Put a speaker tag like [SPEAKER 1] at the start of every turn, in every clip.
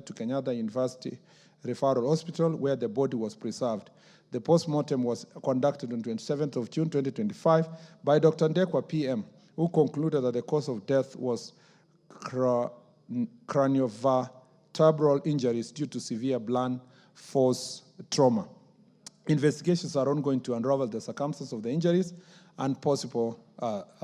[SPEAKER 1] to Kenyatta University Referral Hospital, where the body was preserved. The post-mortem was conducted on 27th of June 2025 by Dr. Ndekwa PM, who concluded that the cause of death was craniovertebral injuries due to severe blunt force trauma. Investigations are ongoing to unravel the circumstances of the injuries and possible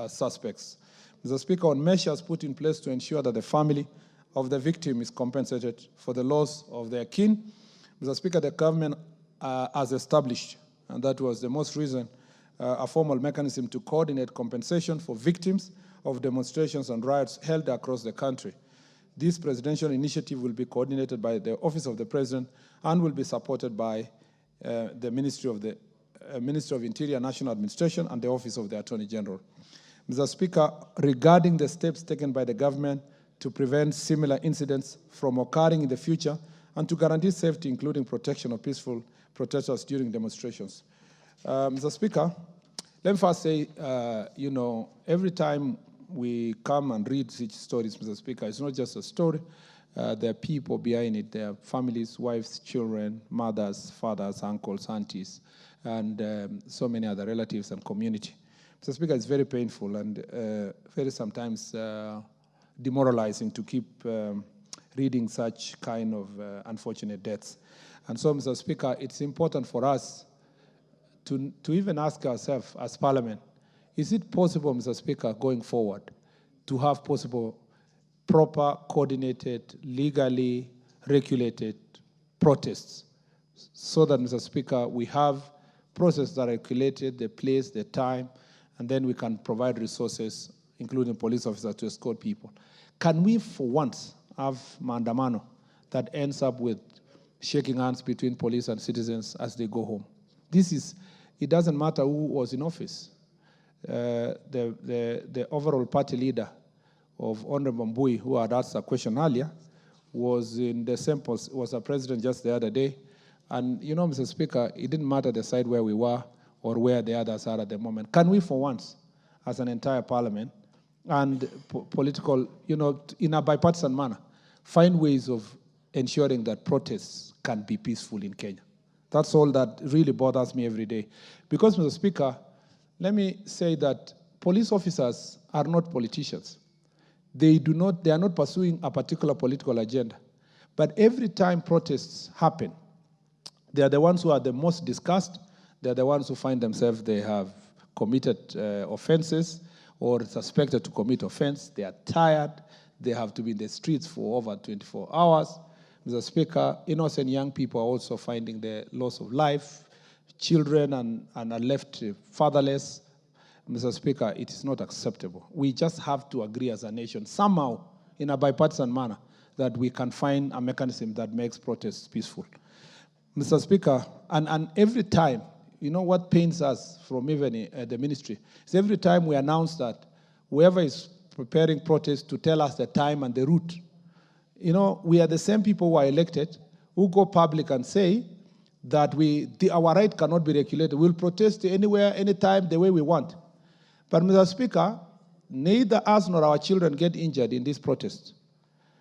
[SPEAKER 1] suspects. Mr. Speaker, on measures put in place to ensure that the family of the victim is compensated for the loss of their kin, Mr. Speaker, the government has established, and that was the most recent, a formal mechanism to coordinate compensation for victims of demonstrations and riots held across the country. This presidential initiative will be coordinated by the Office of the President and will be supported by the Ministry of Interior, National Administration, and the Office of the Attorney General. Mr. Speaker, regarding the steps taken by the government to prevent similar incidents from occurring in the future and to guarantee safety, including protection of peaceful protesters during demonstrations. Mr. Speaker, let me first say, every time we come and read such stories, Mr. Speaker, it's not just a story. There are people behind it. There are families, wives, children, mothers, fathers, uncles, aunties, and so many other relatives and community. Mr. Speaker, it's very painful and very sometimes demoralizing to keep reading such kind of unfortunate deaths. And so, Mr. Speaker, it's important for us to even ask ourselves as Parliament, is it possible, Mr. Speaker, going forward, to have possible proper, coordinated, legally regulated protests so that, Mr. Speaker, we have processes that are regulated, the place, the time, and then we can provide resources, including police officers, to escort people. Can we, for once, have maandamano that ends up with shaking hands between police and citizens as they go home? It doesn't matter who was in office. The overall party leader of Honorable Mbui, who had asked a question earlier, was in the same post, was a president just the other day. And you know, Mr. Speaker, it didn't matter the side where we were or where the others are at the moment. Can we, for once, as an entire parliament and political, in a bipartisan manner, find ways of ensuring that protests can be peaceful in Kenya? That's all that really bothers me every day. Because, Mr. Speaker, let me say that police officers are not politicians. They are not pursuing a particular political agenda. But every time protests happen, they are the ones who are the most discussed. They are the ones who find themselves, they have committed offenses or suspected to commit offense. They are tired. They have to be in the streets for over 24 hours. Mr. Speaker, innocent young people are also finding the loss of life. Children and are left fatherless. Mr. Speaker, it is not acceptable. We just have to agree as a nation, somehow, in a bipartisan manner, that we can find a mechanism that makes protests peaceful. Mr. Speaker, and every time, what pains us from even the ministry, is every time we announce that whoever is preparing protests to tell us the time and the route, we are the same people who are elected who go public and say that our right cannot be regulated. We'll protest anywhere, anytime, the way we want. But, Mr. Speaker, neither us nor our children get injured in this protest.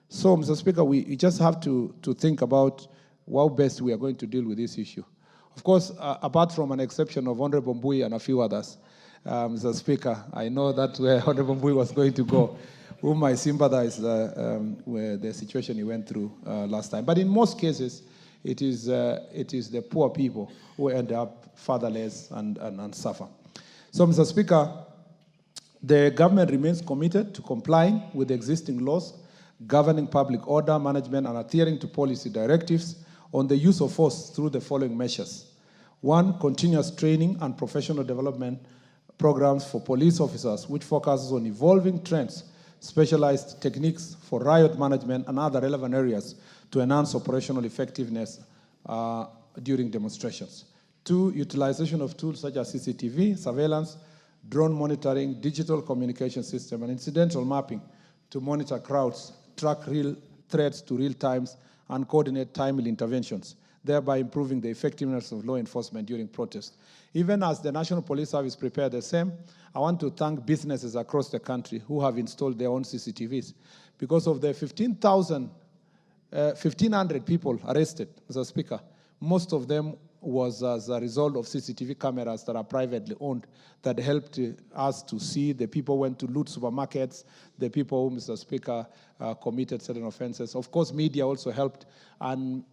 [SPEAKER 1] So, Mr. Speaker, we just have to think about how best we are going to deal with this issue. Of course, apart from an exception of Honorable Mbui and a few others, Mr. Speaker, I know that's where Honorable Mbui was going to go, whom I sympathize with the situation he went through last time. But in most cases, it is the poor people who end up fatherless and suffer. So, Mr. Speaker, the government remains committed to complying with the existing laws governing public order management and adhering to policy directives on the use of force through the following measures. 1, continuous training and professional development programs for police officers, which focuses on evolving trends, specialized techniques for riot management and other relevant areas to enhance operational effectiveness during demonstrations. 2, utilization of tools such as CCTV, surveillance, drone monitoring, digital communication system, and incidental mapping to monitor crowds, track real threats to real times, and coordinate timely interventions, thereby improving the effectiveness of law enforcement during protests. Even as the National Police Service prepared the same, I want to thank businesses across the country who have installed their own CCTVs. Because of the 15,000 1,500 people arrested, Mr. Speaker. Most of them was as a result of CCTV cameras that are privately owned that helped us to see the people went to loot supermarkets, the people who, Mr. Speaker, committed certain offenses. Of course, media also helped, and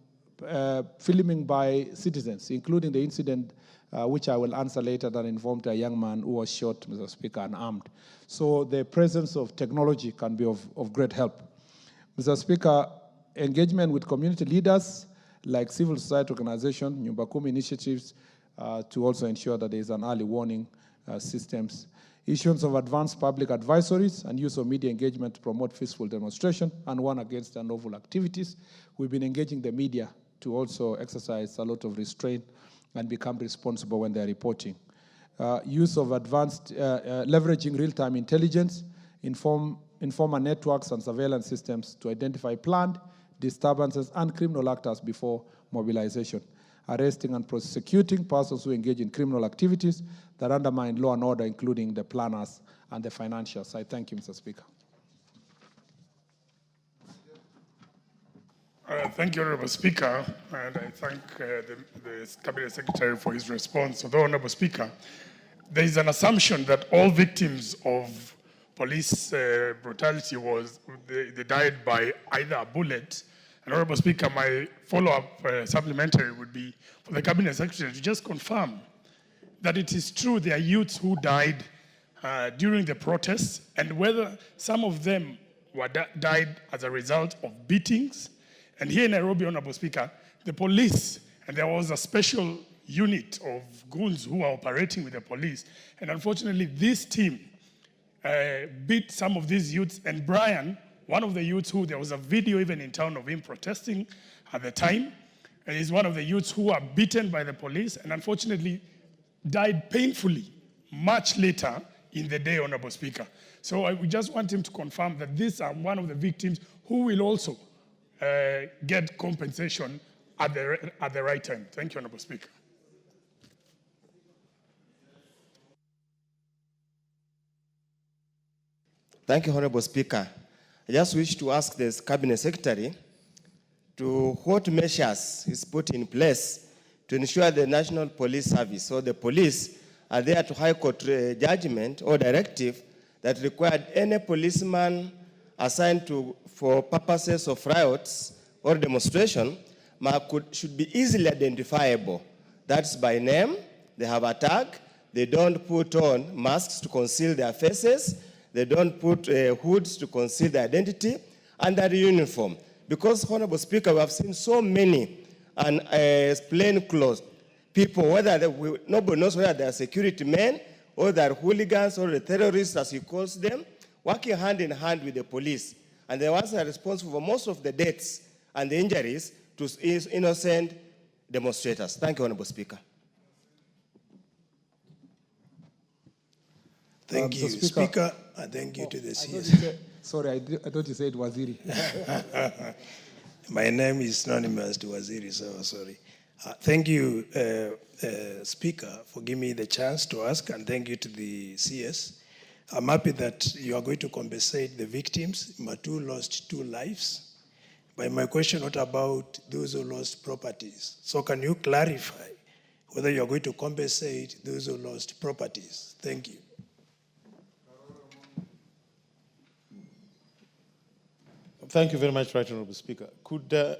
[SPEAKER 1] filming by citizens, including the incident which I will answer later, that involved a young man who was shot, Mr. Speaker, and armed. So the presence of technology can be of great help. Mr. Speaker, engagement with community leaders like civil society organizations, Murkomen initiatives, to also ensure that there is an early warning systems. Issuance of advanced public advisories and use of media engagement to promote peaceful demonstration and warn against unlawful activities. We've been engaging the media to also exercise a lot of restraint and become responsible when they're reporting. Use of advanced, leveraging real-time intelligence, informer networks and surveillance systems to identify planned disturbances and criminal actors before mobilization. Arresting and prosecuting persons who engage in criminal activities that undermine law and order, including the planners and the financials. I thank you, Mr. Speaker.
[SPEAKER 2] Thank you, Honorable Speaker, and I thank the Cabinet Secretary for his response. Although, Honorable Speaker, there is an assumption that all victims of police brutality they died by either a bullet. And Honorable Speaker, my follow-up supplementary would be for the Cabinet Secretary to just confirm that it is true there are youths who died during the protests, and whether some of them died as a result of beatings. And here in Nairobi, Honorable Speaker, the police, and there was a special unit of goons who are operating with the police, and unfortunately this team beat some of these youths, and Brian, one of the youths who, there was a video even in town of him protesting at the time, and he's one of the youths who were beaten by the police and unfortunately died painfully much later in the day, Honorable Speaker. So we just want him to confirm that these are one of the victims who will also get compensation at the right time. Thank you, Honorable Speaker.
[SPEAKER 3] Thank you, Honorable Speaker. I just wish to ask the Cabinet Secretary to what measures is put in place to ensure the National Police Service or the police are there to High Court judgment or directive that required any policeman assigned for purposes of riots or demonstration should be easily identifiable. That's by name, they have a tag, they don't put on masks to conceal their faces, they don't put hoods to conceal their identity, and their uniform. Because, Honorable Speaker, we have seen so many plainclothes people, nobody knows whether they are security men or they are hooligans or the terrorists, as he calls them, working hand in hand with the police. And the ones that are responsible for most of the deaths and the injuries to innocent demonstrators. Thank you, Honorable Speaker.
[SPEAKER 4] Thank you, Speaker, and thank you to the CS.
[SPEAKER 1] Sorry, I thought you said Waziri.
[SPEAKER 4] My name is synonymous to Waziri, so sorry. Thank you, Speaker, for giving me the chance to ask, and thank you to the CS. I'm happy that you are going to compensate the victims. Matu lost 2 lives. But my question, what about those who lost properties? So can you clarify whether you are going to compensate those who lost properties? Thank you.
[SPEAKER 5] Thank you very much, Right Honorable Speaker. Could the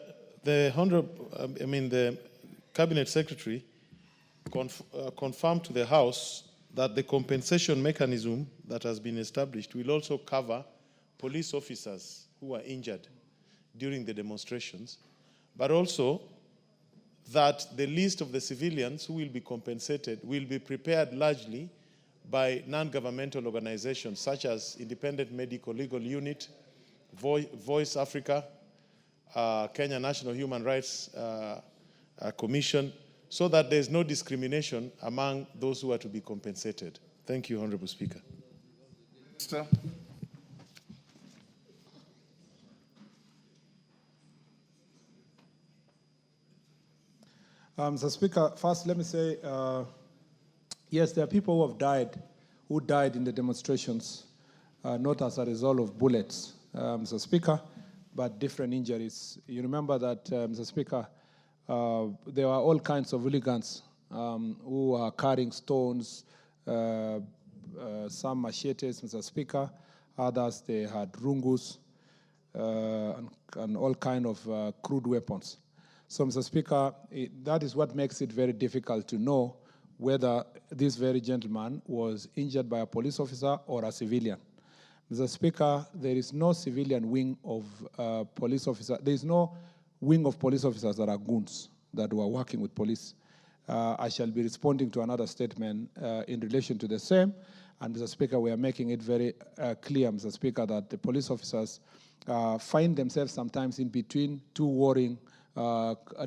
[SPEAKER 5] Cabinet Secretary confirm to the House that the compensation mechanism that has been established will also cover police officers who were injured during the demonstrations, but also that the list of the civilians who will be compensated will be prepared largely by non-governmental organizations such as Independent Medical Legal Unit, Voice Africa, Kenya National Human Rights Commission, so that there is no discrimination among those who are to be compensated. Thank you, Honorable Speaker.
[SPEAKER 2] Minister.
[SPEAKER 1] Mr. Speaker, first let me say, yes, there are people who died in the demonstrations, not as a result of bullets, Mr. Speaker, but different injuries. You remember that, Mr. Speaker, there were all kinds of hooligans who are carrying stones, some machetes, Mr. Speaker, others they had rungus and all kind of crude weapons. So, Mr. Speaker, that is what makes it very difficult to know whether this very gentleman was injured by a police officer or a civilian. Mr. Speaker, there is no civilian wing of police officers. There is no wing of police officers that are goons that were working with police. I shall be responding to another statement in relation to the same. And, Mr. Speaker, we are making it very clear, Mr. Speaker, that the police officers find themselves sometimes in between two warring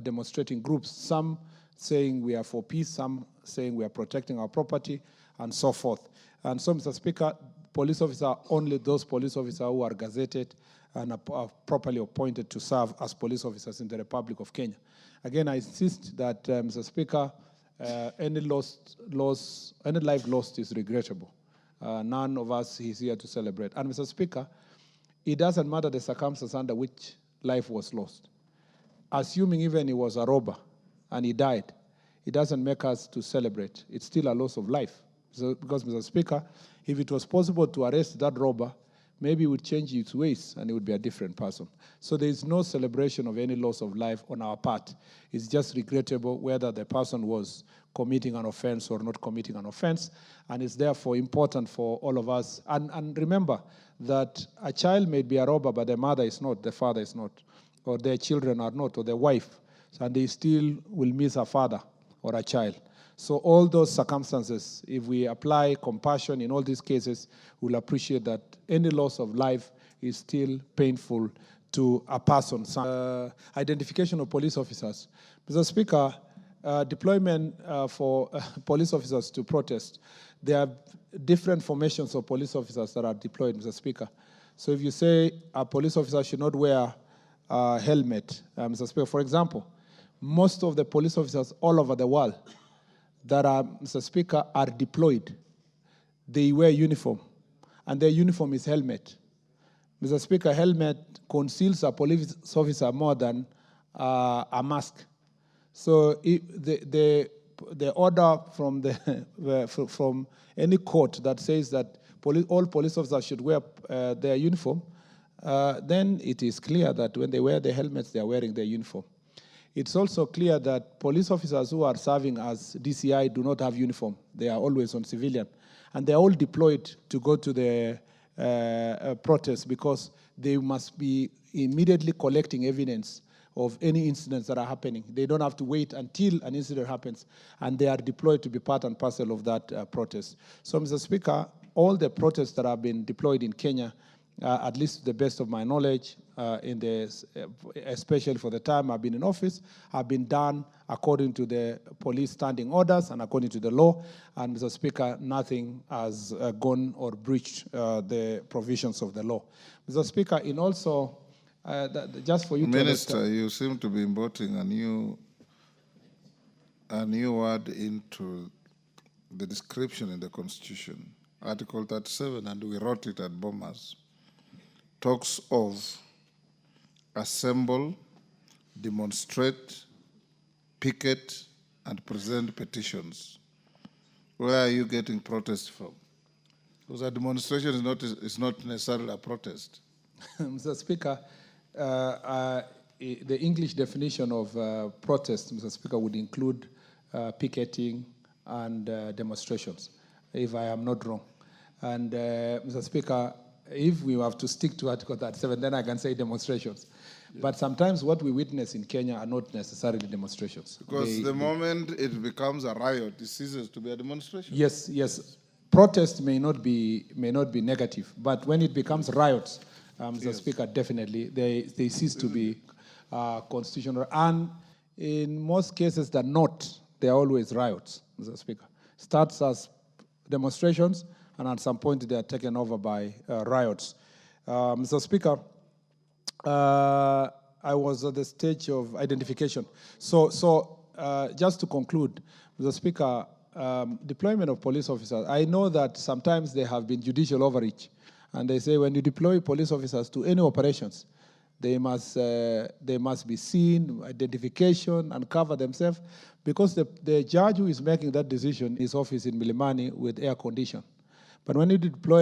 [SPEAKER 1] demonstrating groups, some saying we are for peace, some saying we are protecting our property, and so forth. And so, Mr. Speaker, police officers, only those police officers who are gazetted and are properly appointed to serve as police officers in the Republic of Kenya. Again, I insist that, Mr. Speaker, any life lost is regrettable. None of us is here to celebrate. And, Mr. Speaker, it doesn't matter the circumstances under which life was lost. Assuming even he was a robber and he died, it doesn't make us to celebrate. It's still a loss of life. So, because, Mr. Speaker, if it was possible to arrest that robber, maybe he would change his ways and he would be a different person. So there is no celebration of any loss of life on our part. It's just regrettable whether the person was committing an offense or not committing an offense, and it's therefore important for all of us. And remember that a child may be a robber, but the mother is not, the father is not, or their children are not, or their wife, and they still will miss a father or a child. So all those circumstances, if we apply compassion in all these cases, we'll appreciate that any loss of life is still painful to a person. Identification of police officers. Mr. Speaker, deployment for police officers to protest. There are different formations of police officers that are deployed, Mr. Speaker. So if you say a police officer should not wear a helmet, Mr. Speaker, for example, most of the police officers all over the world that are, Mr. Speaker, are deployed. They wear uniform, and their uniform is helmet. Mr. Speaker, helmet conceals a police officer more than a mask. So the order from from any court that says that all police officers should wear their uniform, then it is clear that when they wear the helmets, they are wearing their uniform. It's also clear that police officers who are serving as DCI do not have uniform. They are always on civilian. And they are all deployed to go to the protest because they must be immediately collecting evidence of any incidents that are happening. They don't have to wait until an incident happens, and they are deployed to be part and parcel of that protest. So, Mr. Speaker, all the protests that have been deployed in Kenya, at least to the best of my knowledge, especially for the time I've been in office, have been done according to the police standing orders and according to the law. And, Mr. Speaker, nothing has gone or breached the provisions of the law. Mr. Speaker, in also, just for you to
[SPEAKER 6] Minister,
[SPEAKER 1] understand,
[SPEAKER 6] you seem to be importing a new word into the description in the Constitution. Article 37, and we wrote it at Bomas, talks of assemble, demonstrate, picket, and present petitions. Where are you getting protest from? Because a demonstration is not necessarily a protest.
[SPEAKER 1] Mr. Speaker, the English definition of protest, Mr. Speaker, would include picketing and demonstrations, if I am not wrong. And, Mr. Speaker, if we have to stick to Article 37, then I can say demonstrations. Yeah. But sometimes what we witness in Kenya are not necessarily demonstrations.
[SPEAKER 6] Because the moment it becomes a riot, it ceases to be a demonstration.
[SPEAKER 1] Yes, yes. Protest may not be negative, but when it becomes riots, Mr. Speaker, definitely they cease to be constitutional. And in most cases, they're not. They're always riots, Mr. Speaker. Starts as demonstrations, and at some point they are taken over by riots. Mr. Speaker, I was at the stage of identification. So just to conclude, Mr. Speaker, deployment of police officers, I know that sometimes there have been judicial overreach, and they say when you deploy police officers to any operations, They must be seen, identification, and cover themselves, because the judge who is making that decision is office in Milimani with air condition. But when you deploy